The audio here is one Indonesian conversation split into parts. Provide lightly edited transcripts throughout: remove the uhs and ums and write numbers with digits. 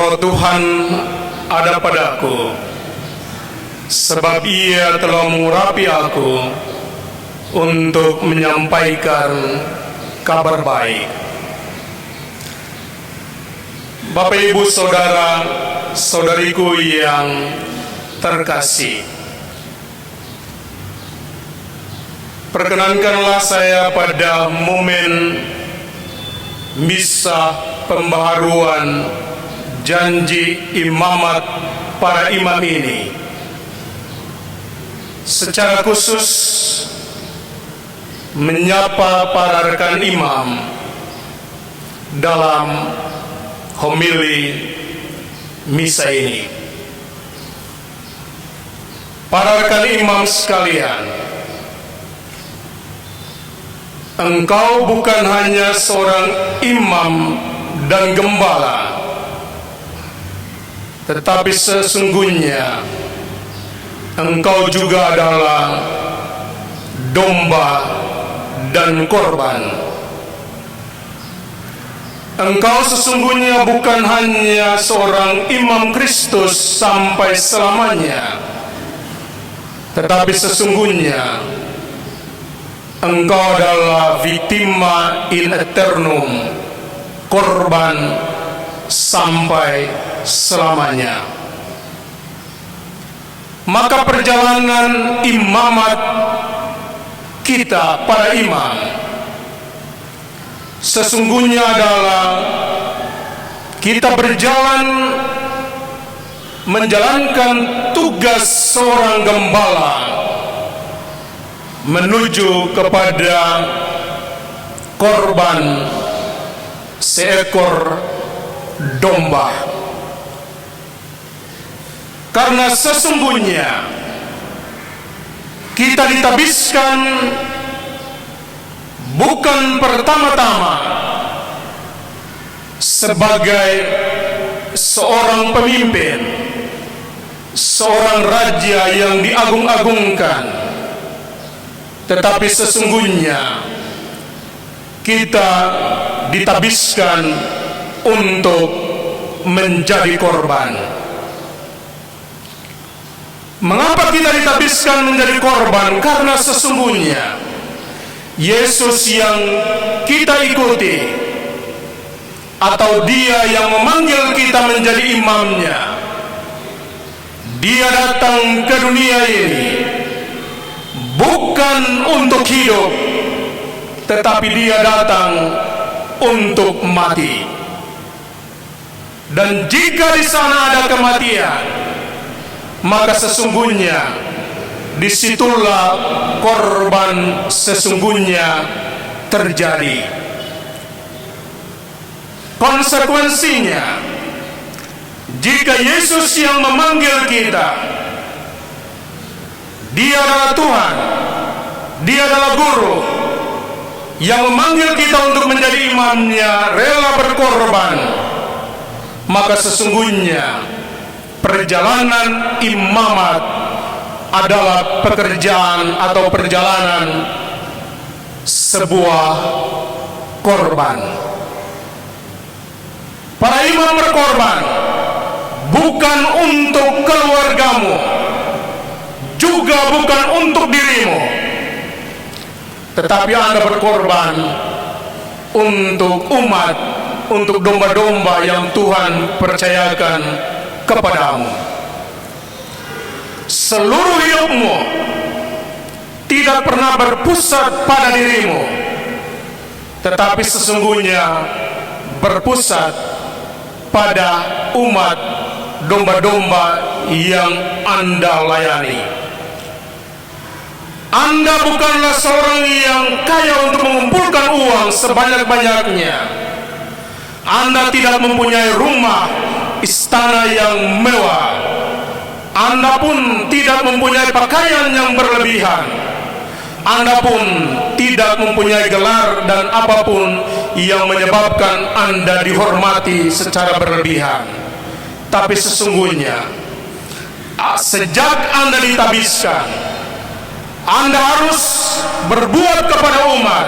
Roh Tuhan ada padaku, sebab Ia telah mengurapi aku untuk menyampaikan kabar baik. Bapak, Ibu, Saudara, saudariku yang terkasih, perkenankanlah saya pada momen misa pembaharuan janji imamat para imam ini secara khusus menyapa para rekan imam dalam homili misa ini. Para rekan imam sekalian, engkau bukan hanya seorang imam dan gembala, tetapi sesungguhnya engkau juga adalah domba dan korban. Engkau sesungguhnya bukan hanya seorang imam Kristus sampai selamanya, tetapi sesungguhnya engkau adalah victima in aeternum, korban sampai selamanya. Maka perjalanan imamat kita para imam sesungguhnya adalah kita berjalan menjalankan tugas seorang gembala menuju kepada korban seekor domba. Karena sesungguhnya kita ditabiskan bukan pertama-tama sebagai seorang pemimpin, seorang raja yang diagung-agungkan, tetapi sesungguhnya kita ditabiskan untuk menjadi korban. Mengapa kita ditabiskan menjadi korban? Karena sesungguhnya Yesus yang kita ikuti, atau Dia yang memanggil kita menjadi imamnya, Dia datang ke dunia ini bukan untuk hidup, tetapi Dia datang untuk mati. Dan jika di sana ada kematian, maka sesungguhnya disitulah korban sesungguhnya terjadi. Konsekuensinya, jika Yesus yang memanggil kita, Dia adalah Tuhan, Dia adalah Guru yang memanggil kita untuk menjadi imamnya, rela berkorban, maka sesungguhnya perjalanan imamat adalah pekerjaan atau perjalanan sebuah korban. Para imam berkorban bukan untuk keluargamu, juga bukan untuk dirimu, tetapi Anda berkorban untuk umat, untuk domba-domba yang Tuhan percayakan kepadamu. Seluruh hidupmu tidak pernah berpusat pada dirimu, tetapi sesungguhnya berpusat pada umat domba-domba yang Anda layani. Anda bukanlah seorang yang kaya untuk mengumpulkan uang sebanyak-banyaknya. Anda tidak mempunyai rumah, istana yang mewah. Anda pun tidak mempunyai pakaian yang berlebihan. Anda pun tidak mempunyai gelar dan apapun yang menyebabkan Anda dihormati secara berlebihan. Tapi sesungguhnya sejak Anda ditabiskan, Anda harus berbuat kepada umat,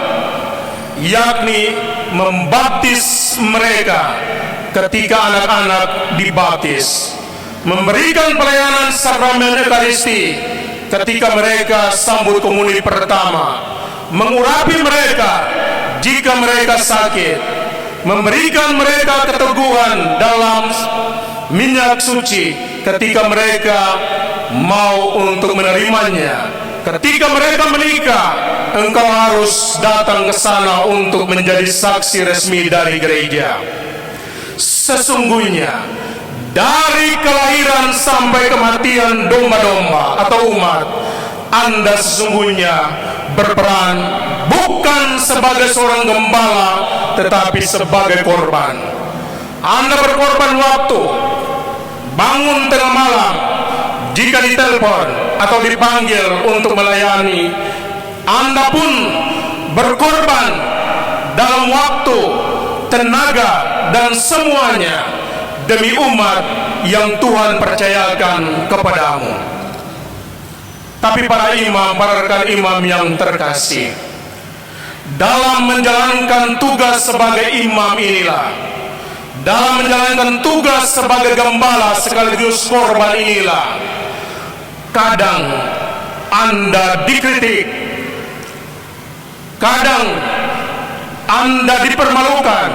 yakni membaptis mereka ketika anak-anak dibaptis, memberikan pelayanan sakramen Ekaristi ketika mereka sambut komuni pertama, mengurapi mereka jika mereka sakit, memberikan mereka keteguhan dalam minyak suci ketika mereka mau untuk menerimanya. Ketika mereka menikah, engkau harus datang ke sana untuk menjadi saksi resmi dari gereja. Sesungguhnya dari kelahiran sampai kematian domba-domba atau umat, Anda sesungguhnya berperan bukan sebagai seorang gembala, tetapi sebagai korban. Anda berkorban waktu, bangun tengah malam jika ditelepon atau dipanggil untuk melayani. Anda pun berkorban dalam waktu, tenaga, dan semuanya demi umat yang Tuhan percayakan kepadamu. Tapi para imam, para rekan imam yang terkasih, dalam menjalankan tugas sebagai imam inilah, dalam menjalankan tugas sebagai gembala sekaligus korban inilah, kadang Anda dikritik, kadang Anda dipermalukan,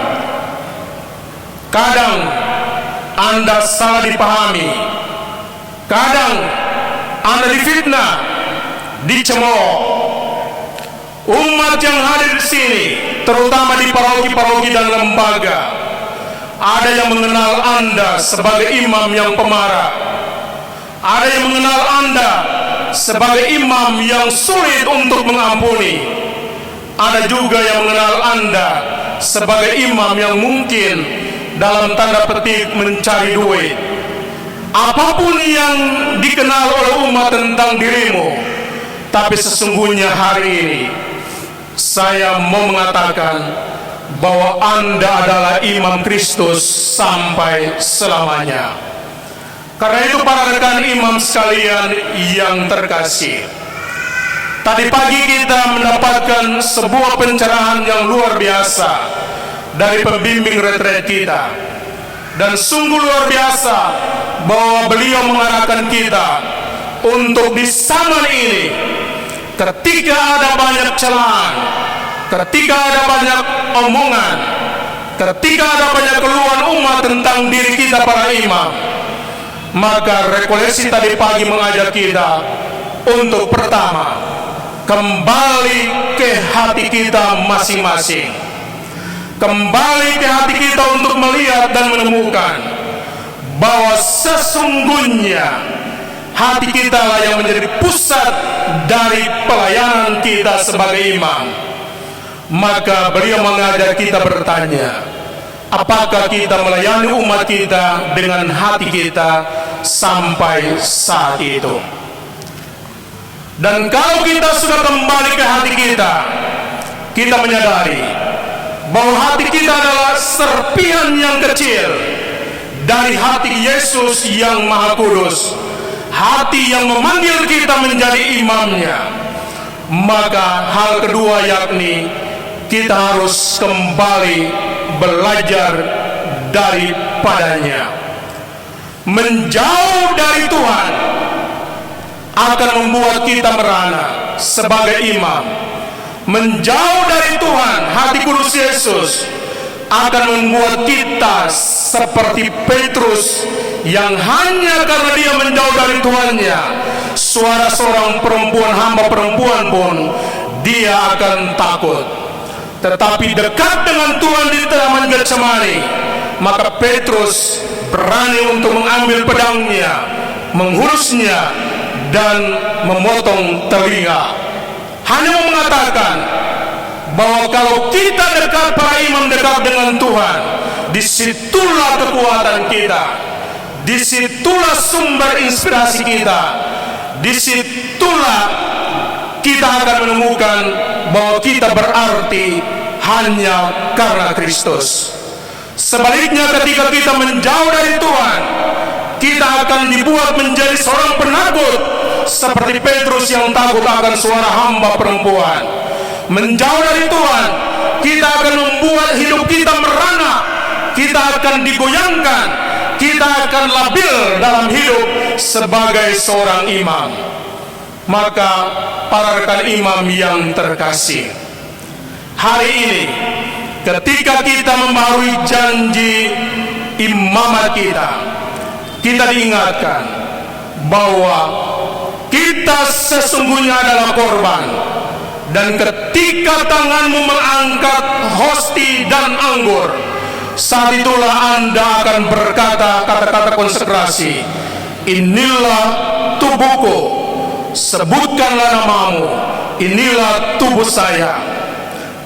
kadang Anda salah dipahami, kadang Anda difitnah, dicemooh. Umat yang hadir di sini, terutama di paroki-paroki dan lembaga, ada yang mengenal Anda sebagai imam yang pemarah, ada yang mengenal Anda sebagai imam yang sulit untuk mengampuni, ada juga yang mengenal Anda sebagai imam yang mungkin dalam tanda petik mencari duit. Apapun yang dikenal oleh umat tentang dirimu, tapi sesungguhnya hari ini saya mau mengatakan bahwa Anda adalah imam Kristus sampai selamanya. Karena itu para rekan imam sekalian yang terkasih, tadi pagi kita mendapatkan sebuah pencerahan yang luar biasa dari pembimbing retret kita. Dan sungguh luar biasa bahwa beliau mengarahkan kita untuk di zaman ini, ketika ada banyak celaan, ketika ada banyak omongan, ketika ada banyak keluhan umat tentang diri kita para imam, maka rekoleksi tadi pagi mengajak kita untuk pertama, kembali ke hati kita masing-masing, kembali ke hati kita untuk melihat dan menemukan bahwa sesungguhnya hati kita lah yang menjadi pusat dari pelayanan kita sebagai imam. Maka beliau mengajak kita bertanya, apakah kita melayani umat kita dengan hati kita sampai saat itu? Dan kalau kita sudah kembali ke hati kita, kita menyadari bahwa hati kita adalah serpihan yang kecil dari hati Yesus yang Maha Kudus, hati yang memanggil kita menjadi imamnya. Maka hal kedua yakni kita harus kembali belajar daripadanya. Menjauh dari Tuhan akan membuat kita merana sebagai imam. Menjauh dari Tuhan, hati kudus Yesus akan membuat kita seperti Petrus yang hanya karena dia menjauh dari Tuhannya, suara seorang perempuan, hamba perempuan pun dia akan takut. Tetapi dekat dengan Tuhan di Taman Getsemani, maka Petrus berani untuk mengambil pedangnya, menghunusnya, dan memotong telinga. Hanya mengatakan bahwa kalau kita dekat, para imam dekat dengan Tuhan, disitulah kekuatan kita, disitulah sumber inspirasi kita, disitulah kita akan menemukan bahwa kita berarti hanya karena Kristus. Sebaliknya, ketika kita menjauh dari Tuhan, kita akan dibuat menjadi seorang penakut, seperti Petrus yang takut akan suara hamba perempuan. Menjauh dari Tuhan, kita akan membuat hidup kita merana kita akan digoyangkan, kita akan labil dalam hidup sebagai seorang imam. Maka para rekan imam yang terkasih, hari ini ketika kita membaharui janji imamat kita diingatkan bahwa kita sesungguhnya adalah korban. Dan ketika tanganmu mengangkat hosti dan anggur, saat itulah Anda akan berkata kata-kata konsekrasi, inilah tubuhku, sebutkanlah namamu, inilah tubuh saya.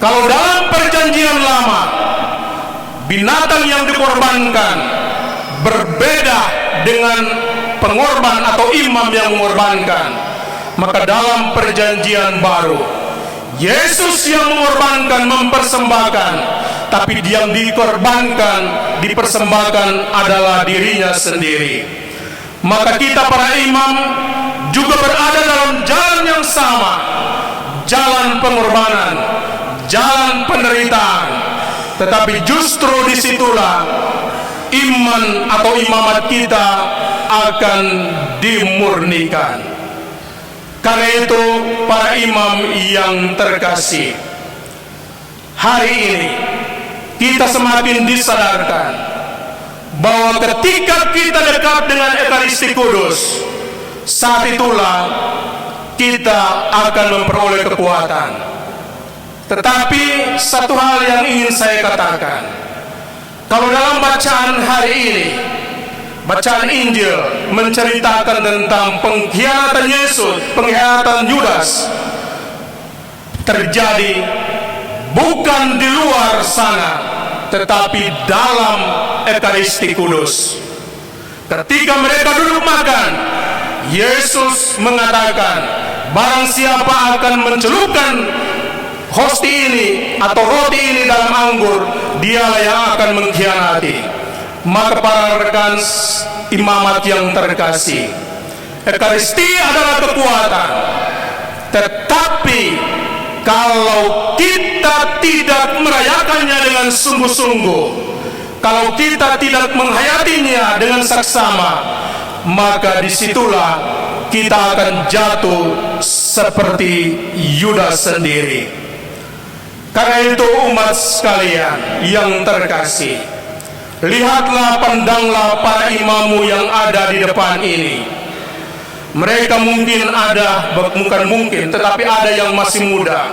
Kalau dalam perjanjian lama, binatang yang dikorbankan berbeda dengan pengorban atau imam yang mengorbankan, maka dalam perjanjian baru, Yesus yang mengorbankan, mempersembahkan, tapi yang dikorbankan, dipersembahkan adalah dirinya sendiri. Maka kita para imam juga berada dalam jalan yang sama, jalan pengorbanan, jalan penderitaan. Tetapi justru disitulah iman atau imamat kita akan dimurnikan. Karena itu para imam yang terkasih, hari ini kita semakin disadarkan bahwa ketika kita dekat dengan Ekaristi Kudus, saat itulah kita akan memperoleh kekuatan. Tetapi satu hal yang ingin saya katakan, kalau dalam bacaan hari ini, bacaan Injil menceritakan tentang pengkhianatan Yesus, pengkhianatan Yudas terjadi bukan di luar sana, tetapi dalam Ekaristi Kudus. Ketika mereka duduk makan, Yesus mengatakan, barang siapa akan mencelupkan hosti ini atau roti ini dalam anggur, dialah yang akan mengkhianati. Maka para rekan imamat yang terkasih, Ekaristi adalah kekuatan. Tetapi kalau kita tidak merayakannya dengan sungguh-sungguh, kalau kita tidak menghayatinya dengan saksama, maka disitulah kita akan jatuh seperti Yudas sendiri. Karena itu umat sekalian yang terkasih, lihatlah, pandanglah para imammu yang ada di depan ini. Mereka mungkin ada, bukan mungkin, tetapi ada yang masih muda,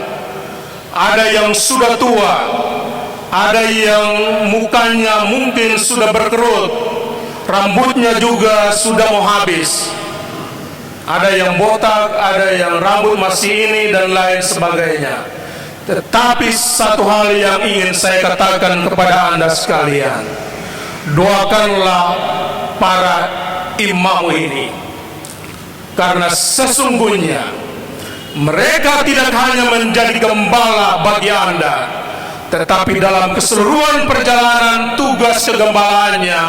ada yang sudah tua, ada yang mukanya mungkin sudah berkerut, rambutnya juga sudah mau habis, ada yang botak, ada yang rambut masih ini dan lain sebagainya. Tetapi satu hal yang ingin saya katakan kepada Anda sekalian, doakanlah para imam ini, karena sesungguhnya mereka tidak hanya menjadi gembala bagi Anda, tetapi dalam keseluruhan perjalanan tugas kegembalaannya,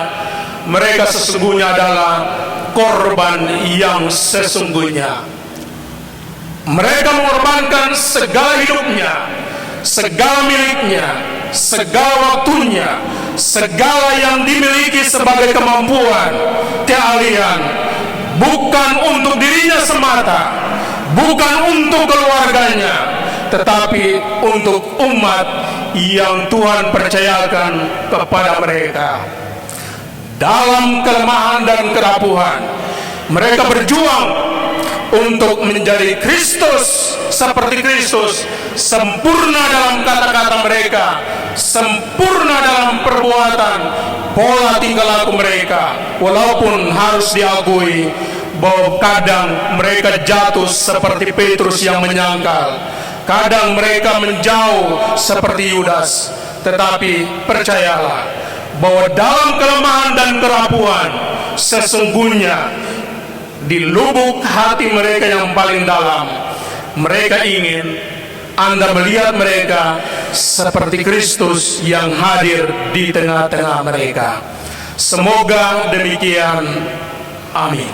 mereka sesungguhnya adalah korban yang sesungguhnya. Mereka mengorbankan segala hidupnya, segala miliknya, segala waktunya, segala yang dimiliki sebagai kemampuan, keahlian, bukan untuk dirinya semata, bukan untuk keluarganya, tetapi untuk umat yang Tuhan percayakan kepada mereka. Dalam kelemahan dan kerapuhan, mereka berjuang untuk menjadi Kristus, seperti Kristus, sempurna dalam kata-kata mereka, sempurna dalam perbuatan, pola tingkah laku mereka. Walaupun harus diakui bahwa kadang mereka jatuh seperti Petrus yang menyangkal, kadang mereka menjauh seperti Yudas. Tetapi percayalah bahwa dalam kelemahan dan kerapuhan, sesungguhnya di lubuk hati mereka yang paling dalam, mereka ingin Anda melihat mereka seperti Kristus yang hadir di tengah-tengah mereka. Semoga demikian. Amin.